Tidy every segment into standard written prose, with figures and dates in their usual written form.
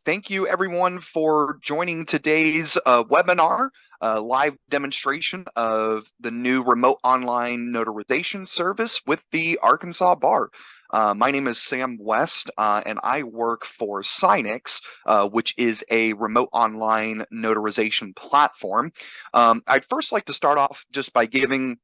thank you everyone for joining today's webinar, live demonstration of the new remote online notarization service with the Arkansas Bar. My name is Sam West, and I work for SIGNiX, which is a remote online notarization platform. I'd first like to start off just by giving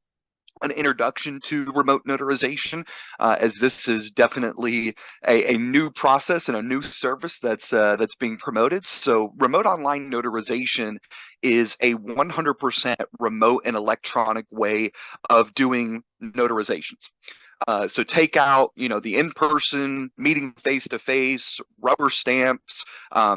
an introduction to remote notarization, as this is definitely a new process and a new service that's being promoted. So remote online notarization is a 100% remote and electronic way of doing notarizations. So take out, the in-person meeting face-to-face, rubber stamps.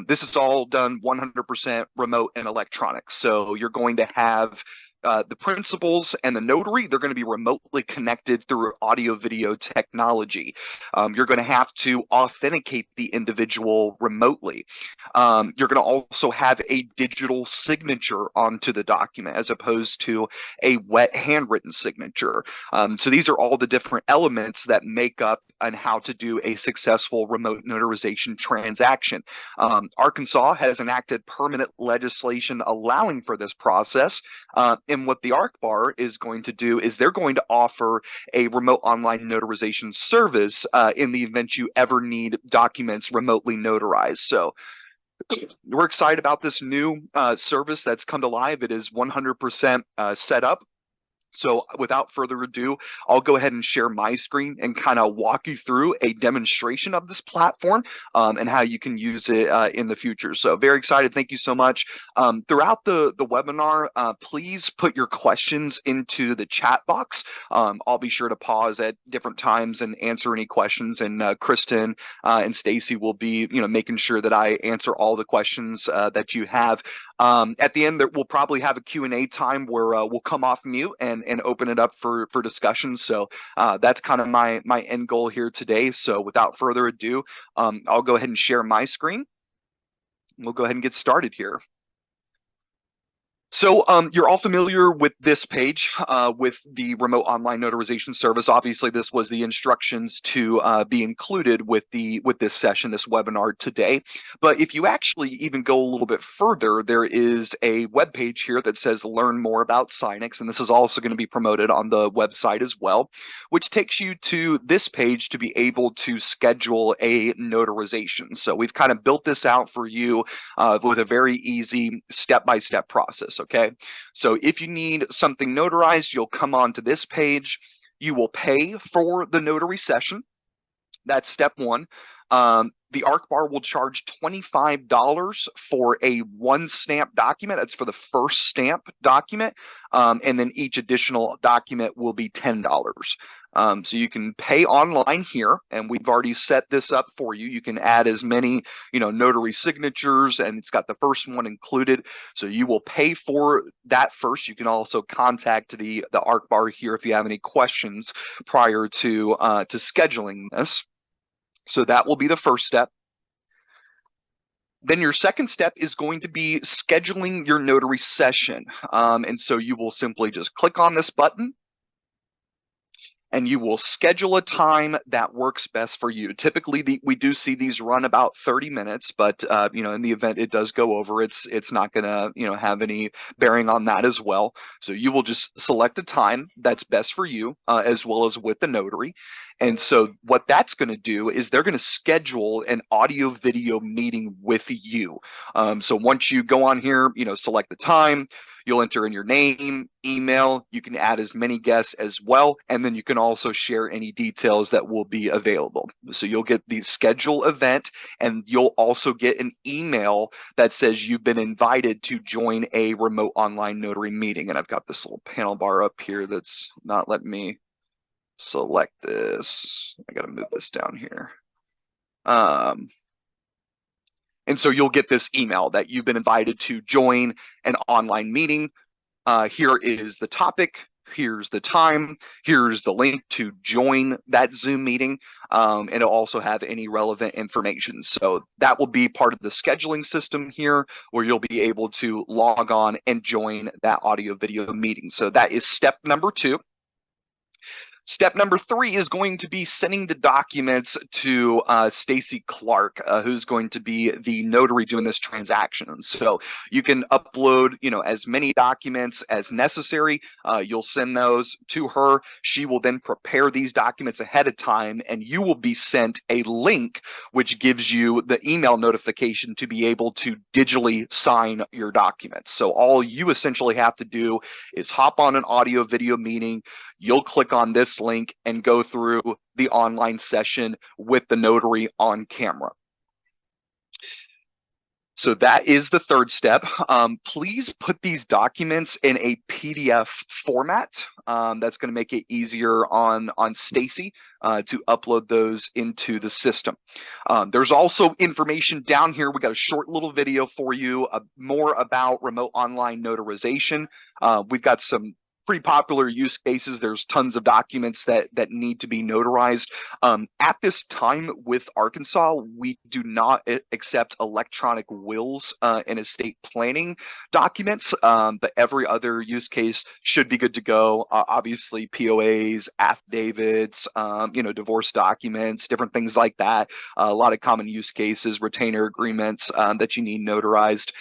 This is all done 100% remote and electronic. So you're going to have the principals and the notary, they're going to be remotely connected through audio video technology. You're going to have to authenticate the individual remotely. You're going to also have a digital signature onto the document as opposed to a wet handwritten signature. So these are all the different elements that make up and how to do a successful remote notarization transaction. Arkansas has enacted permanent legislation allowing for this process. And what the ARC Bar is going to do is they're going to offer a remote online notarization service in the event you ever need documents remotely notarized. So we're excited about this new service that's come to life. It is 100% set up. So without further ado, I'll go ahead and share my screen and kind of walk you through a demonstration of this platform and how you can use it in the future. So very excited. Thank you so much. Throughout the webinar, please put your questions into the chat box. I'll be sure to pause at different times and answer any questions. And Kristen and Stacy will be, making sure that I answer all the questions that you have. At the end, we'll probably have a Q&A time where we'll come off mute and open it up for discussion. So that's kind of my end goal here today. So without further ado, I'll go ahead and share my screen. We'll go ahead and get started here. So you're all familiar with this page with the remote online notarization service. Obviously, this was the instructions to be included with this session, this webinar today. But if you actually even go a little bit further, there is a web page here that says learn more about SIGNiX, and this is also going to be promoted on the website as well, which takes you to this page to be able to schedule a notarization. So we've kind of built this out for you with a very easy step-by-step process. Okay, so if you need something notarized, you'll come onto this page. You will pay for the notary session. That's step one. The ARC Bar will charge $25 for a one stamp document. That's for the first stamp document. And then each additional document will be $10. So you can pay online here, and we've already set this up for you. You can add as many, notary signatures, and it's got the first one included. So you will pay for that first. You can also contact the ARC Bar here if you have any questions prior to scheduling this. So that will be the first step. Then your second step is going to be scheduling your notary session. And so you will simply just click on this button, and you will schedule a time that works best for you. Typically, we do see these run about 30 minutes, but in the event it does go over, it's not gonna have any bearing on that as well. So you will just select a time that's best for you, as well as with the notary. And so what that's going to do is they're going to schedule an audio video meeting with you. So once you go on here, select the time, you'll enter in your name, email, you can add as many guests as well, and then you can also share any details that will be available. So you'll get the schedule event, and you'll also get an email that says you've been invited to join a remote online notary meeting. And I've got this little panel bar up here that's not letting me select this. I got to move this down here. And so you'll get this email that you've been invited to join an online meeting. Here is the topic. Here's the time. Here's the link to join that Zoom meeting. And it'll also have any relevant information. So that will be part of the scheduling system here, where you'll be able to log on and join that audio video meeting. So that is step number two. Step number 3 is going to be sending the documents to Stacy Clark, who's going to be the notary doing this transaction. So you can upload, as many documents as necessary. You'll send those to her. She will then prepare these documents ahead of time, and you will be sent a link which gives you the email notification to be able to digitally sign your documents. So all you essentially have to do is hop on an audio video meeting. You'll click on this link and go through the online session with the notary on camera. So that is the third step. Please put these documents in a PDF format. That's going to make it easier on Stacy to upload those into the system. There's also information down here. We got a short little video for you, more about remote online notarization. We've got some pretty popular use cases. There's tons of documents that need to be notarized. At this time with Arkansas, we do not accept electronic wills and estate planning documents, but every other use case should be good to go. Obviously, POAs, affidavits, divorce documents, different things like that. A lot of common use cases, retainer agreements that you need notarized.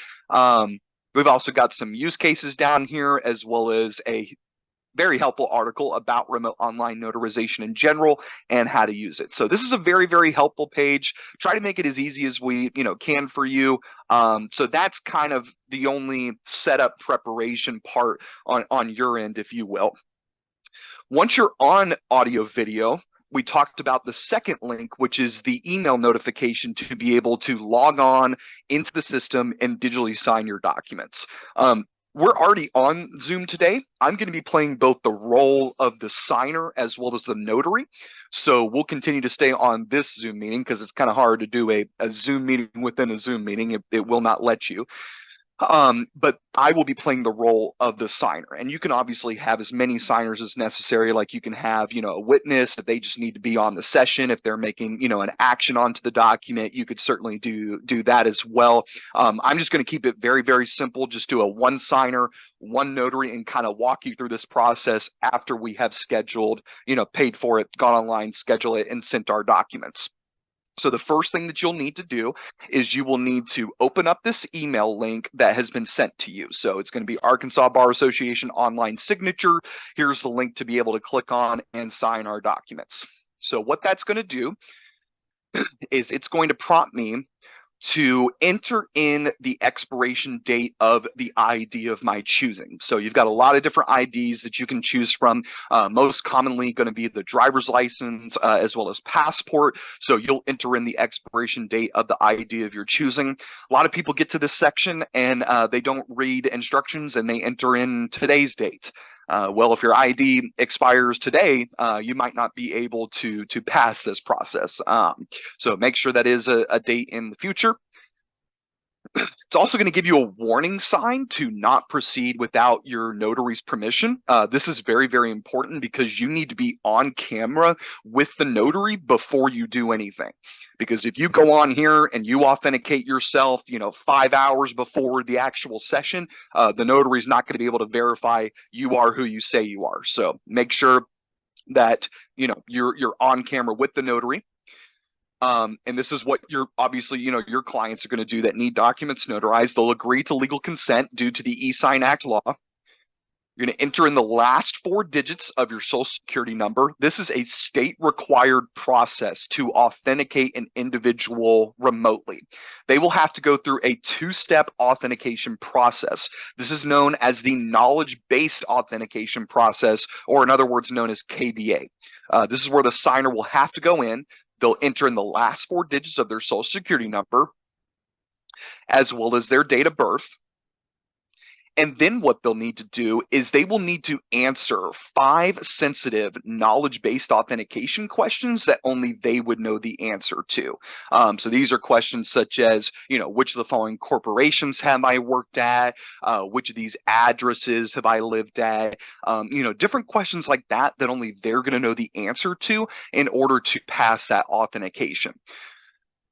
We've also got some use cases down here, as well as a very helpful article about remote online notarization in general and how to use it. So this is a very, very helpful page. Try to make it as easy as we can for you. So that's kind of the only setup preparation part on your end, if you will. Once you're on audio video, we talked about the second link, which is the email notification to be able to log on into the system and digitally sign your documents. We're already on Zoom today. I'm going to be playing both the role of the signer as well as the notary. So we'll continue to stay on this Zoom meeting because it's kind of hard to do a Zoom meeting within a Zoom meeting. It will not let you. But I will be playing the role of the signer, and you can obviously have as many signers as necessary. Like you can have, a witness if they just need to be on the session. If they're making, an action onto the document, you could certainly do that as well. I'm just going to keep it very, very simple. Just do a one signer, one notary, and kind of walk you through this process after we have scheduled, paid for it, gone online, schedule it, and sent our documents. So the first thing that you'll need to do is you will need to open up this email link that has been sent to you. So it's going to be Arkansas Bar Association online signature. Here's the link to be able to click on and sign our documents. So what that's going to do is it's going to prompt me to enter in the expiration date of the ID of my choosing. So you've got a lot of different IDs that you can choose from. Most commonly going to be the driver's license as well as passport. So you'll enter in the expiration date of the ID of your choosing. A lot of people get to this section and they don't read instructions and they enter in today's date. Well, if your ID expires today, you might not be able to pass this process. So make sure that is a date in the future. It's also going to give you a warning sign to not proceed without your notary's permission. This is very, very important because you need to be on camera with the notary before you do anything. Because if you go on here and you authenticate yourself, 5 hours before the actual session, the notary is not going to be able to verify you are who you say you are. So make sure that you're on camera with the notary. And this is what your clients are going to do that need documents notarized. They'll agree to legal consent due to the e-Sign Act law. You're going to enter in the last 4 digits of your social security number. This is a state-required process to authenticate an individual remotely. They will have to go through a 2-step authentication process. This is known as the knowledge-based authentication process, or in other words, known as KBA. This is where the signer will have to go in. They'll enter in the last 4 digits of their social security number, as well as their date of birth. And then what they'll need to do is they will need to answer 5 sensitive knowledge-based authentication questions that only they would know the answer to. So these are questions such as, which of the following corporations have I worked at? Which of these addresses have I lived at? Different questions like that only they're going to know the answer to in order to pass that authentication.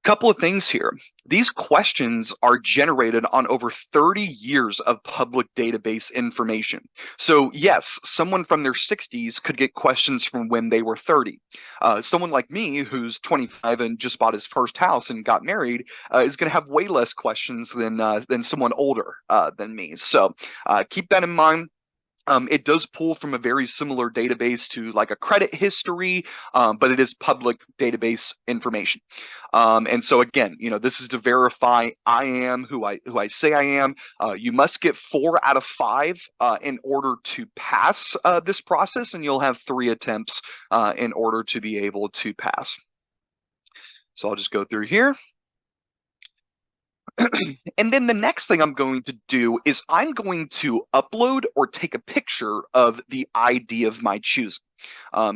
Couple of things here. These questions are generated on over 30 years of public database information. So yes, someone from their 60s could get questions from when they were 30. Someone like me, who's 25 and just bought his first house and got married, is going to have way less questions than someone older than me. So keep that in mind. It does pull from a very similar database to like a credit history, but it is public database information. And so again, this is to verify I am who I say I am. You must get 4 out of 5 in order to pass this process, and you'll have 3 attempts in order to be able to pass. So I'll just go through here. And then the next thing I'm going to do is I'm going to upload or take a picture of the ID of my choosing.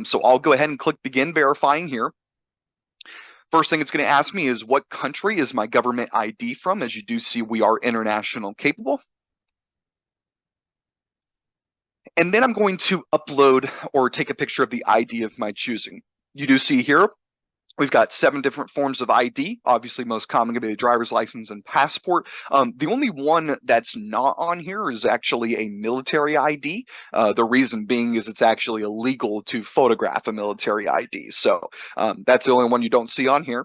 So I'll go ahead and click begin verifying here. First thing it's going to ask me is what country is my government ID from? As you do see, we are international capable. And then I'm going to upload or take a picture of the ID of my choosing. You do see here, we've got 7 different forms of ID. Obviously, most common going to be a driver's license and passport. The only one that's not on here is actually a military ID. The reason being is it's actually illegal to photograph a military ID. So that's the only one you don't see on here.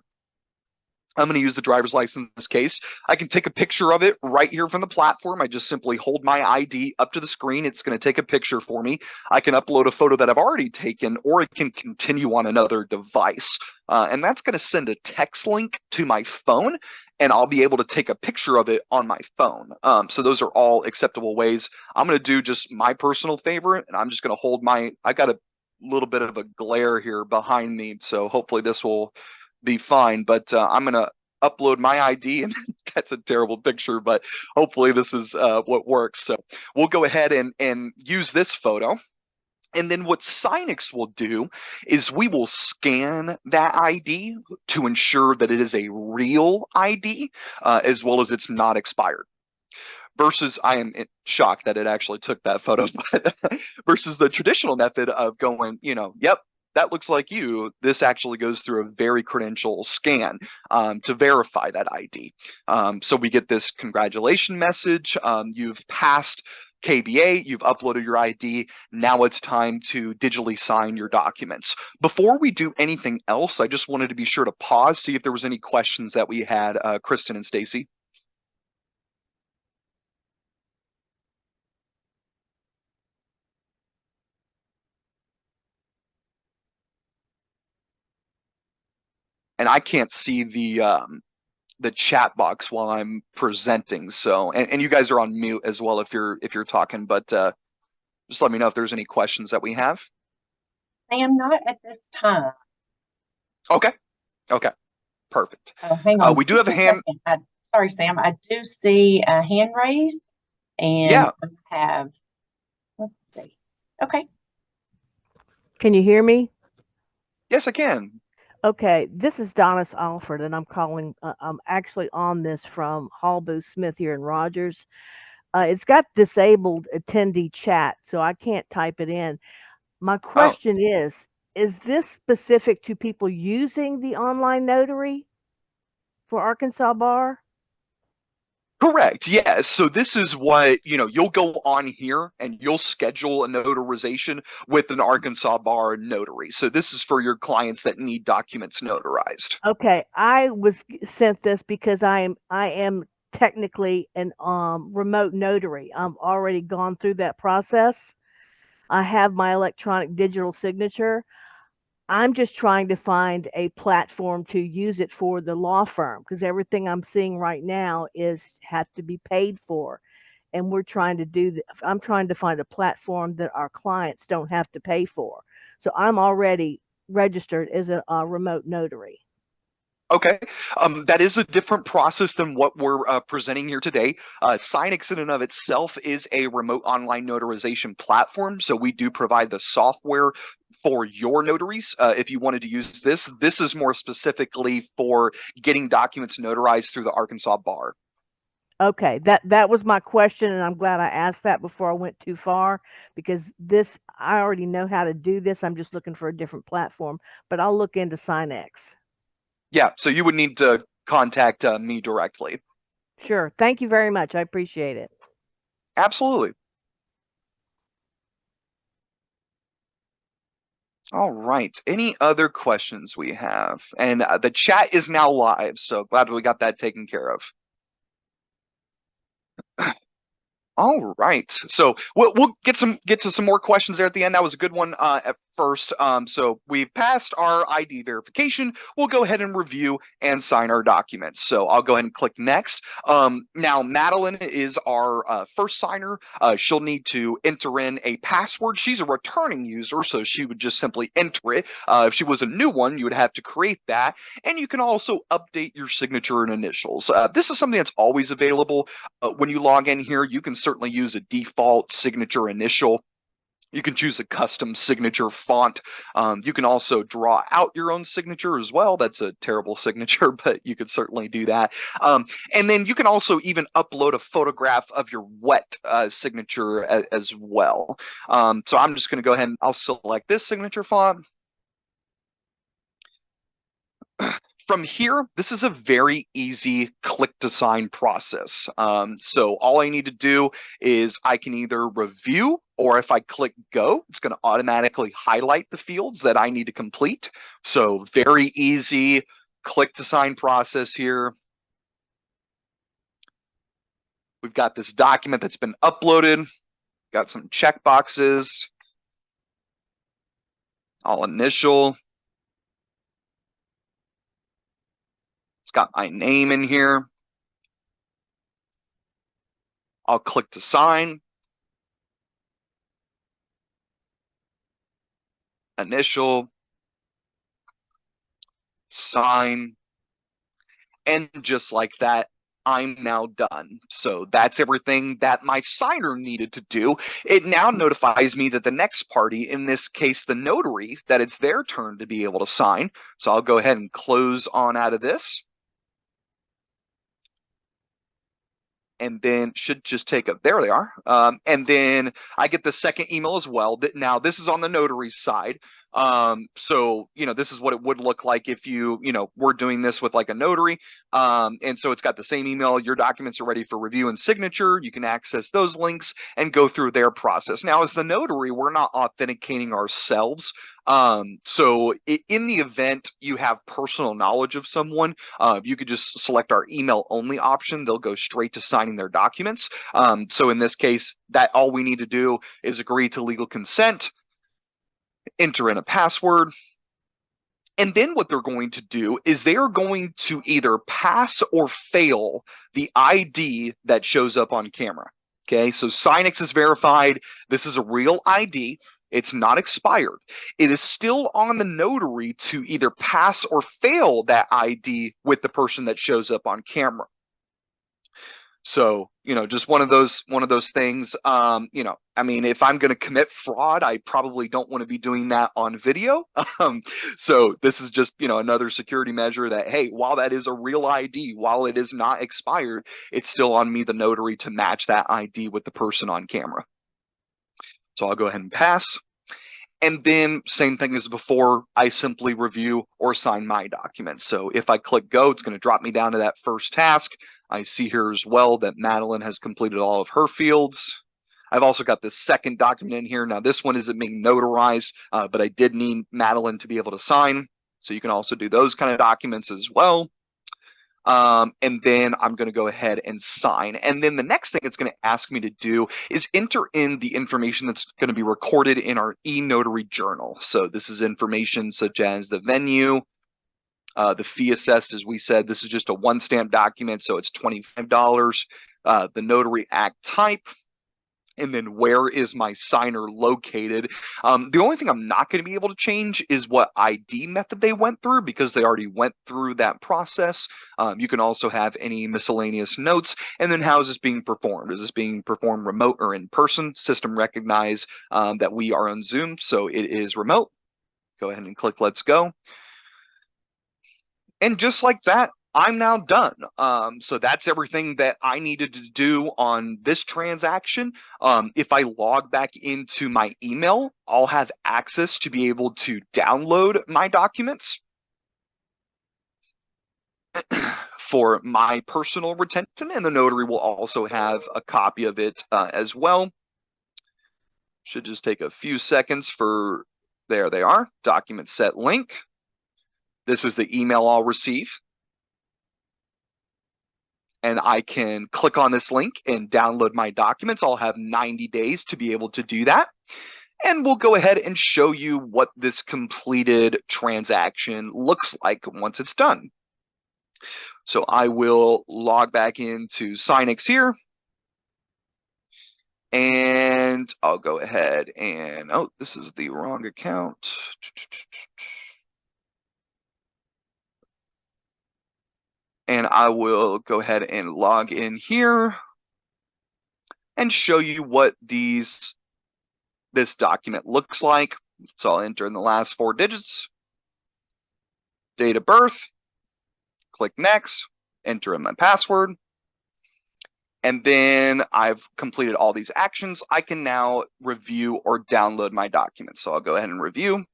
I'm going to use the driver's license in this case. I can take a picture of it right here from the platform. I just simply hold my ID up to the screen. It's going to take a picture for me. I can upload a photo that I've already taken, or it can continue on another device. And that's going to send a text link to my phone, and I'll be able to take a picture of it on my phone. So those are all acceptable ways. I'm going to do just my personal favorite, and I'm just going to hold I got a little bit of a glare here behind me, so hopefully this will be fine, but I'm going to upload my ID, and that's a terrible picture, but hopefully this is what works. So we'll go ahead and use this photo. And then what SIGNiX will do is we will scan that ID to ensure that it is a real ID, as well as it's not expired. Versus, I am shocked that it actually took that photo, versus the traditional method of going, yep, that looks like you. This actually goes through a very credential scan to verify that ID. So we get this congratulations message. You've passed KBA, you've uploaded your ID. Now it's time to digitally sign your documents. Before we do anything else, I just wanted to be sure to pause, see if there was any questions that we had, Kristen and Stacy. And I can't see the chat box while I'm presenting. So, and you guys are on mute as well if you're talking, but just let me know if there's any questions that we have. I am not at this time. Okay. Perfect. Oh, hang on. We do have a hand. Sorry, Sam. I do see a hand raised, and yeah. I have. Let's see. Okay. Can you hear me? Yes, I can. Okay, this is Donis Alford, and I'm calling. I'm actually on this from Hall Booth Smith here in Rogers. It's got disabled attendee chat, so I can't type it in. My question is this specific to people using the online notary for Arkansas Bar? Correct. Yes. So this is what, you'll go on here and you'll schedule a notarization with an Arkansas Bar notary. So this is for your clients that need documents notarized. Okay, I was sent this because I am technically an remote notary. I'm already gone through that process. I have my electronic digital signature. I'm just trying to find a platform to use it for the law firm, because everything I'm seeing right now has to be paid for. And we're trying to I'm trying to find a platform that our clients don't have to pay for. So I'm already registered as a remote notary. Okay, that is a different process than what we're presenting here today. SIGNiX in and of itself is a remote online notarization platform, so we do provide the software for your notaries. If you wanted to use this is more specifically for getting documents notarized through the Arkansas Bar. Okay, that was my question, and I'm glad I asked that before I went too far, because I already know how to do this. I'm just looking for a different platform, but I'll look into SIGNiX. Yeah, so you would need to contact me directly. Sure. Thank you very much. I appreciate it. Absolutely. All right. Any other questions we have? And the chat is now live, so glad we got that taken care of. All right. So we'll get to some more questions there at the end. That was a good one at first. So we've passed our ID verification. We'll go ahead and review and sign our documents. So I'll go ahead and click next. Now Madeline is our first signer. She'll need to enter in a password. She's a returning user, so she would just simply enter it. If she was a new one, you would have to create that. And you can also update your signature and initials. This is something that's always available. When you log in here, you can certainly use a default signature initial. You can choose a custom signature font. You can also draw out your own signature as well. That's a terrible signature, but you could certainly do that. And then you can also even upload a photograph of your wet signature as well. So I'm just going to go ahead and I'll select this signature font. From here, this is a very easy click to sign process. So all I need to do is I can either review, or if I click go, it's going to automatically highlight the fields that I need to complete. So very easy click to sign process here. We've got this document that's been uploaded, got some check boxes. I'll initial. It's got my name in here. I'll click to sign. Initial. Sign. And just like that, I'm now done. So that's everything that my signer needed to do. It now notifies me that the next party, in this case, the notary, that it's their turn to be able to sign. So I'll go ahead and close on out of this. And then should just take a, there they are. And then I get the second email as well. That now this is on the notary's side. So, this is what it would look like if you were doing this with like a notary. And so it's got the same email. Your documents are ready for review and signature. You can access those links and go through their process. Now, as the notary, we're not authenticating ourselves. So in the event you have personal knowledge of someone, you could just select our email only option. They'll go straight to signing their documents. So in this case, that all we need to do is agree to legal consent, enter in a password. And then what they're going to do is they're going to either pass or fail the ID that shows up on camera. Okay, so SIGNiX is verified. This is a real ID. It's not expired. It is still on the notary to either pass or fail that ID with the person that shows up on camera. So, just one of those things. I mean, if I'm going to commit fraud, I probably don't want to be doing that on video. So this is just, another security measure that, hey, while that is a real ID, while it is not expired, it's still on me, the notary, to match that ID with the person on camera. So I'll go ahead and pass. And then same thing as before, I simply review or sign my documents. So if I click go, it's going to drop me down to that first task. I see here as well that Madeline has completed all of her fields. I've also got this second document in here. Now this one isn't being notarized, but I did need Madeline to be able to sign. So you can also do those kind of documents as well. And then I'm going to go ahead and sign. And then the next thing it's going to ask me to do is enter in the information that's going to be recorded in our e-notary journal. So this is information such as the venue, the fee assessed, as we said. This is just a one stamp document, so it's $25. The notary act type. And then where is my signer located? The only thing I'm not going to be able to change is what ID method they went through, because they already went through that process. You can also have any miscellaneous notes. And then how is this being performed? Is this being performed remote or in person? System recognize that we are on Zoom, so it is remote. Go ahead and click Let's Go. And just like that, I'm now done. So that's everything that I needed to do on this transaction. If I log back into my email, I'll have access to be able to download my documents. for my personal retention, and the notary will also have a copy of it as well. Should just take a few seconds for, there they are, document set link. This is the email I'll receive. And I can click on this link and download my documents. I'll have 90 days to be able to do that. And we'll go ahead and show you what this completed transaction looks like once it's done. So I will log back into SIGNiX here. And I'll go ahead and, oh, this is the wrong account. And I will go ahead and log in here and show you what this document looks like. So I'll enter in the last 4 digits, date of birth, click next, enter in my password. And then I've completed all these actions. I can now review or download my documents. So I'll go ahead and review.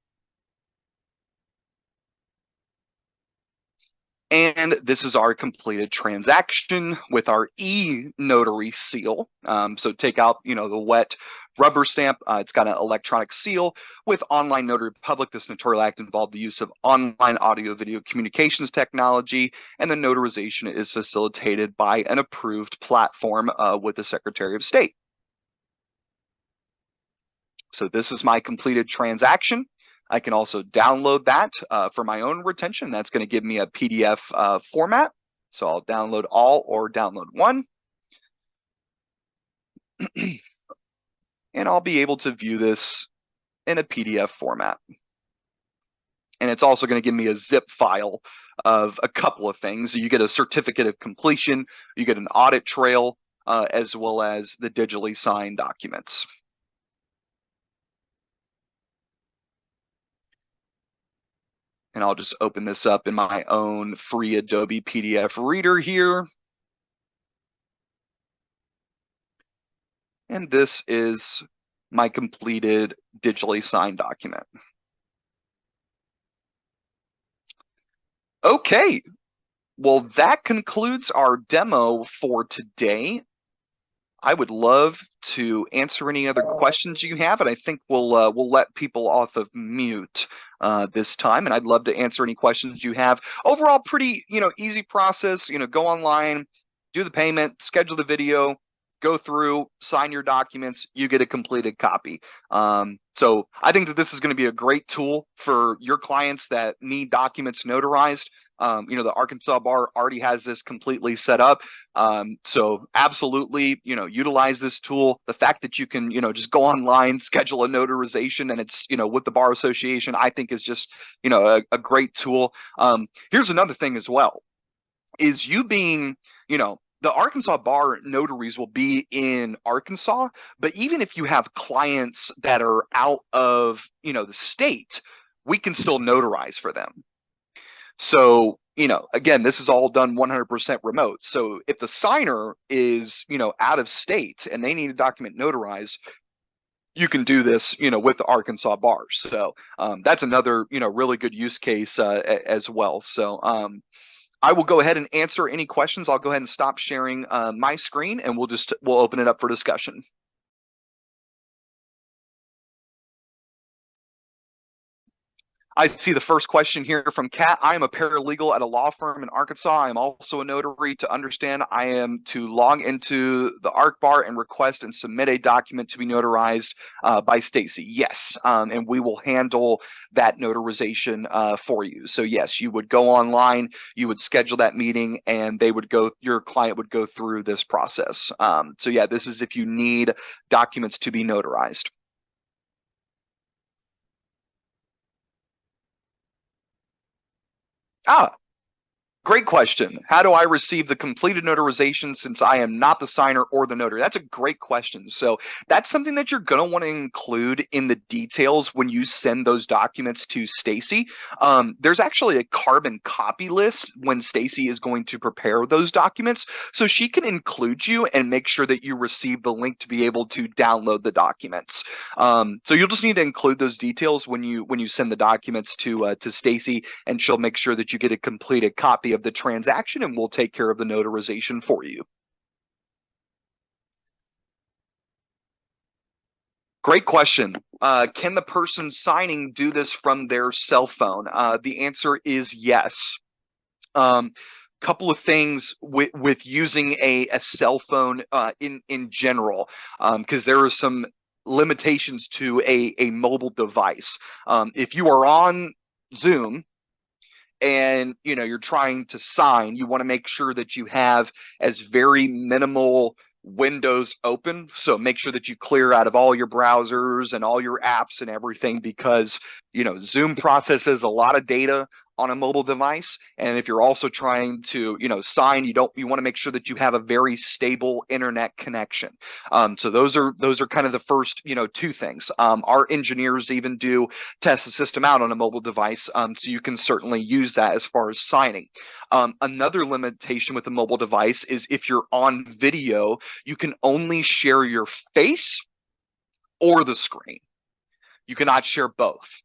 And this is our completed transaction with our e-notary seal. So take out, the wet rubber stamp. It's got an electronic seal. With Online Notary Public, this notarial act involved the use of online audio-video communications technology, and the notarization is facilitated by an approved platform with the Secretary of State. So this is my completed transaction. I can also download that for my own retention. That's going to give me a PDF format. So I'll download all or download one. And I'll be able to view this in a PDF format. And it's also going to give me a zip file of a couple of things. You get a certificate of completion, you get an audit trail, as well as the digitally signed documents. And I'll just open this up in my own free Adobe PDF reader here. And this is my completed digitally signed document. Okay, well, that concludes our demo for today. I would love to answer any other questions you have, and I think we'll let people off of mute this time, and I'd love to answer any questions you have. Overall, pretty easy process. Go online, do the payment, schedule the video, go through, sign your documents, you get a completed copy. So I think that this is going to be a great tool for your clients that need documents notarized. The Arkansas Bar already has this completely set up. So absolutely, utilize this tool. The fact that you can, just go online, schedule a notarization, and it's, with the Bar Association, I think is just, a great tool. Here's another thing as well, is you being, the Arkansas Bar notaries will be in Arkansas, but even if you have clients that are out of, the state, we can still notarize for them. So, again, this is all done 100% remote. So if the signer is, out of state and they need a document notarized, you can do this, with the Arkansas Bar. So that's another, really good use case as well. So I will go ahead and answer any questions. I'll go ahead and stop sharing my screen, and we'll open it up for discussion. I see the first question here from Kat. I am a paralegal at a law firm in Arkansas. I am also a notary. To understand, I am to log into the ARC Bar and request and submit a document to be notarized by Stacy. Yes, and we will handle that notarization for you. So yes, you would go online, you would schedule that meeting, and your client would go through this process. So yeah, this is if you need documents to be notarized. Great question. How do I receive the completed notarization since I am not the signer or the notary? That's a great question. So that's something that you're going to want to include in the details when you send those documents to Stacy. There's actually a carbon copy list when Stacy is going to prepare those documents, so she can include you and make sure that you receive the link to be able to download the documents. So you'll just need to include those details when you send the documents to Stacy, and she'll make sure that you get a completed copy copy of the transaction, and we'll take care of the notarization for you. Great question. Can the person signing do this from their cell phone? The answer is yes. Couple of things with using a cell phone in general, because there are some limitations to a mobile device. If you are on Zoom and you're trying to sign, you want to make sure that you have as very minimal windows open. So make sure that you clear out of all your browsers and all your apps and everything, because Zoom processes a lot of data on a mobile device. And if you're also trying to sign, you want to make sure that you have a very stable internet connection. So those are kind of the first two things. Our engineers even do test the system out on a mobile device, so you can certainly use that as far as signing. Another limitation with a mobile device is if you're on video, you can only share your face or the screen. You cannot share both.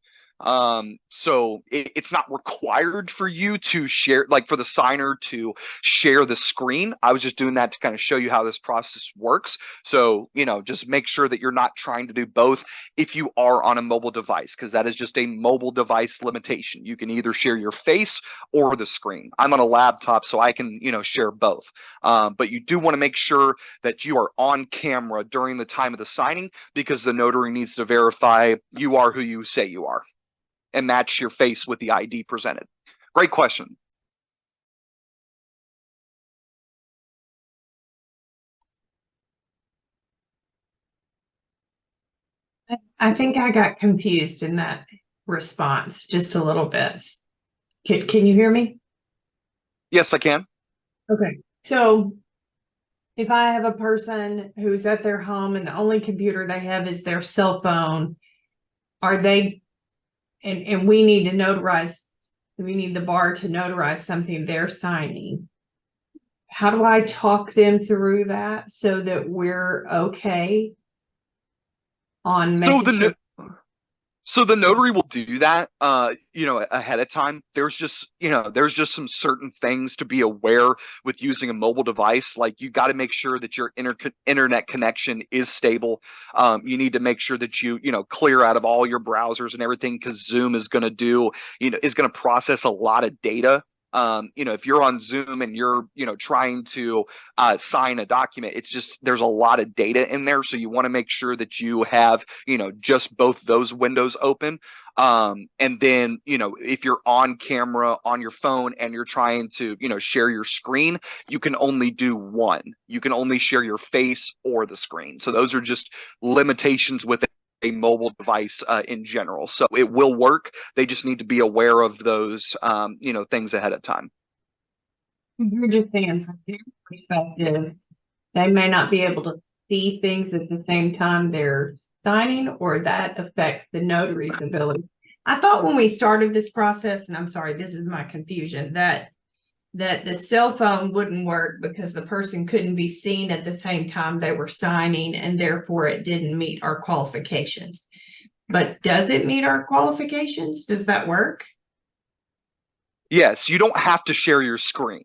So it's not required for you to share, like for the signer to share the screen. I was just doing that to kind of show you how this process works. So, just make sure that you're not trying to do both if you are on a mobile device, because that is just a mobile device limitation. You can either share your face or the screen. I'm on a laptop, so I can, share both. But you do want to make sure that you are on camera during the time of the signing, because the notary needs to verify you are who you say you are and match your face with the ID presented. Great question. I think I got confused in that response just a little bit. Can you hear me? Yes, I can. Okay. So if I have a person who's at their home and the only computer they have is their cell phone, are they, and we need to notarize, we need the bar to notarize something they're signing. How do I talk them through that so that we're okay on making sure? So the notary will do that, ahead of time. There's just some certain things to be aware with using a mobile device. Like, you got to make sure that your internet connection is stable. You need to make sure that you clear out of all your browsers and everything, because Zoom is going to process a lot of data. If you're on Zoom and you're trying to sign a document, it's just, there's a lot of data in there, so you want to make sure that you have just both those windows open. And then if you're on camera on your phone and you're trying to share your screen, you can only do one. You can only share your face or the screen. So those are just limitations with a mobile device in general. So it will work. They just need to be aware of those things ahead of time. You're just saying from their perspective, they may not be able to see things at the same time they're signing, or that affects the notary's ability. I thought when we started this process, and I'm sorry, this is my confusion, that the cell phone wouldn't work because the person couldn't be seen at the same time they were signing, and therefore it didn't meet our qualifications. But does it meet our qualifications? Does that work? Yes, you don't have to share your screen.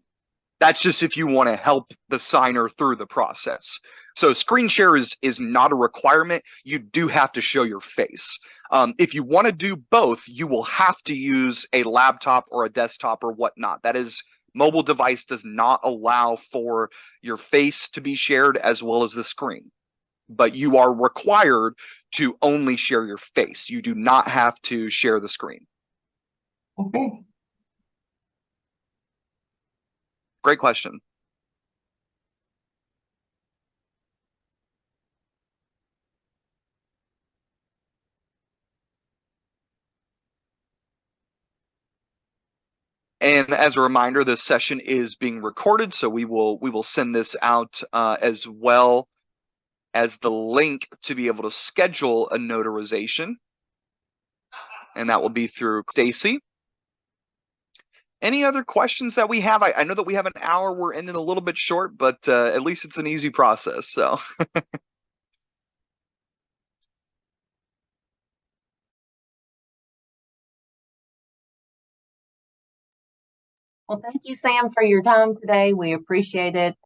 That's just if you want to help the signer through the process. So screen share is not a requirement. You do have to show your face. If you want to do both, you will have to use a laptop or a desktop or whatnot. That is, mobile device does not allow for your face to be shared as well as the screen. But you are required to only share your face. You do not have to share the screen. Okay. Great question. And as a reminder, this session is being recorded, so we will send this out as well as the link to be able to schedule a notarization, and that will be through Stacy. Any other questions that we have? I know that we have an hour. We're ending a little bit short, but at least it's an easy process. So. Well, thank you, Sam, for your time today. We appreciate it.